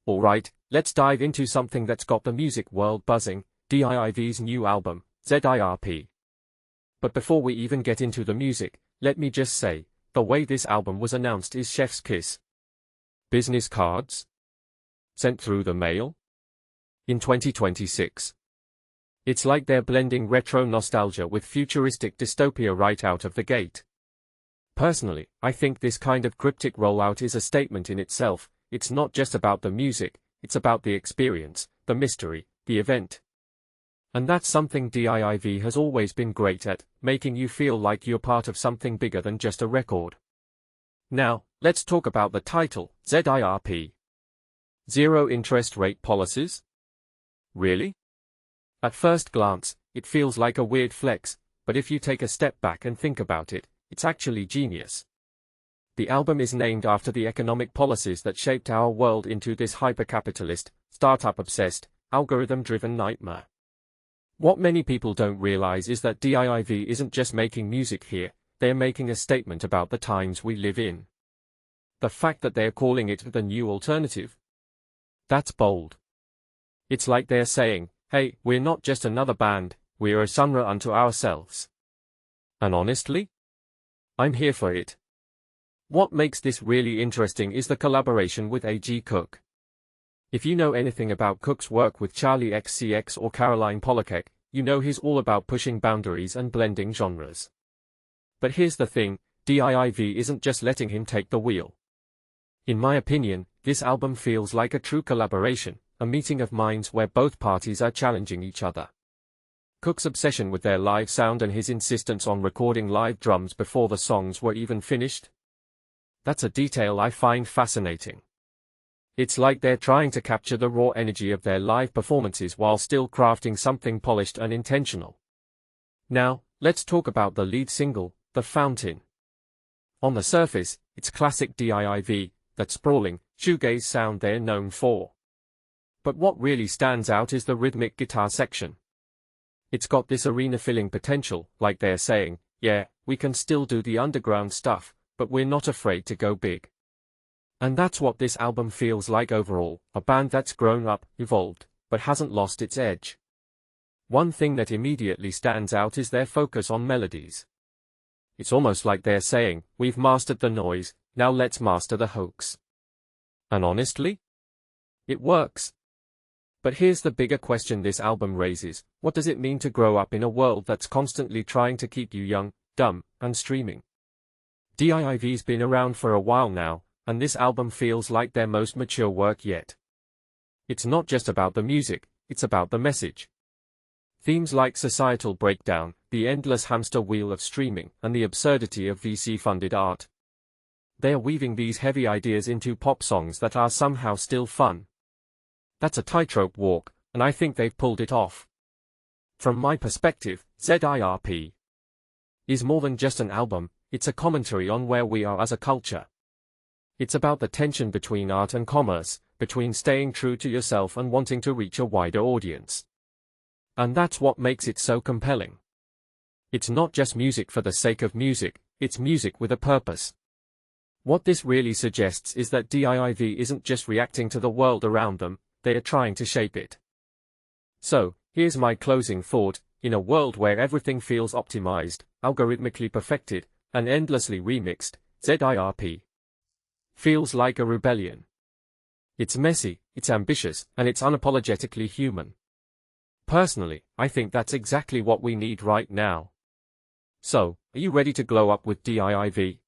Alright, let's dive into something that's got the music world buzzing, DIIV's new album, ZIRP. But before we even get into the music, let me just say, the way this album was announced is chef's kiss. Business cards? Sent through the mail? In 2026. It's like they're blending retro nostalgia with futuristic dystopia right out of the gate. Personally, I think this kind of cryptic rollout is a statement in itself. It's not just about the music, it's about the experience, the mystery, the event. And that's something DIIV has always been great at, making you feel like you're part of something bigger than just a record. Now, let's talk about the title, ZIRP. Zero interest rate policies? Really? At first glance, it feels like a weird flex, but if you take a step back and think about it, it's actually genius. The album is named after the economic policies that shaped our world into this hyper-capitalist, startup-obsessed, algorithm-driven nightmare. What many people don't realize is that DIIV isn't just making music here, they're making a statement about the times we live in. The fact that they're calling it the new alternative? That's bold. It's like they're saying, hey, we're not just another band, we're a genre unto ourselves. And honestly, I'm here for it. What makes this really interesting is the collaboration with A.G. Cook. If you know anything about Cook's work with Charlie XCX or Caroline Polachek, you know he's all about pushing boundaries and blending genres. But here's the thing, DIIV isn't just letting him take the wheel. In my opinion, this album feels like a true collaboration, a meeting of minds where both parties are challenging each other. Cook's obsession with their live sound and his insistence on recording live drums before the songs were even finished? That's a detail I find fascinating. It's like they're trying to capture the raw energy of their live performances while still crafting something polished and intentional. Now, let's talk about the lead single, The Fountain. On the surface, it's classic DIIV, that sprawling, shoegaze sound they're known for. But what really stands out is the rhythmic guitar section. It's got this arena-filling potential, like they're saying, yeah, we can still do the underground stuff, but we're not afraid to go big. And that's what this album feels like overall, a band that's grown up, evolved, but hasn't lost its edge. One thing that immediately stands out is their focus on melodies. It's almost like they're saying, we've mastered the noise, now let's master the hoax. And honestly, it works. But here's the bigger question this album raises, what does it mean to grow up in a world that's constantly trying to keep you young, dumb, and streaming? DIIV's been around for a while now, and this album feels like their most mature work yet. It's not just about the music, it's about the message. Themes like societal breakdown, the endless hamster wheel of streaming, and the absurdity of VC-funded art. They're weaving these heavy ideas into pop songs that are somehow still fun. That's a tightrope walk, and I think they've pulled it off. From my perspective, ZIRP is more than just an album, it's a commentary on where we are as a culture. It's about the tension between art and commerce, between staying true to yourself and wanting to reach a wider audience. And that's what makes it so compelling. It's not just music for the sake of music, it's music with a purpose. What this really suggests is that DIIV isn't just reacting to the world around them, they are trying to shape it. So, here's my closing thought, in a world where everything feels optimized, algorithmically perfected, and endlessly remixed, ZIRP feels like a rebellion. It's messy, it's ambitious, and it's unapologetically human. Personally, I think that's exactly what we need right now. So, are you ready to glow up with DIIV?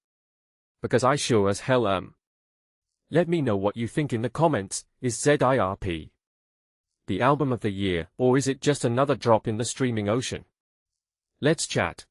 Because I sure as hell am. Let me know what you think in the comments. Is ZIRP the album of the year, or is it just another drop in the streaming ocean? Let's chat.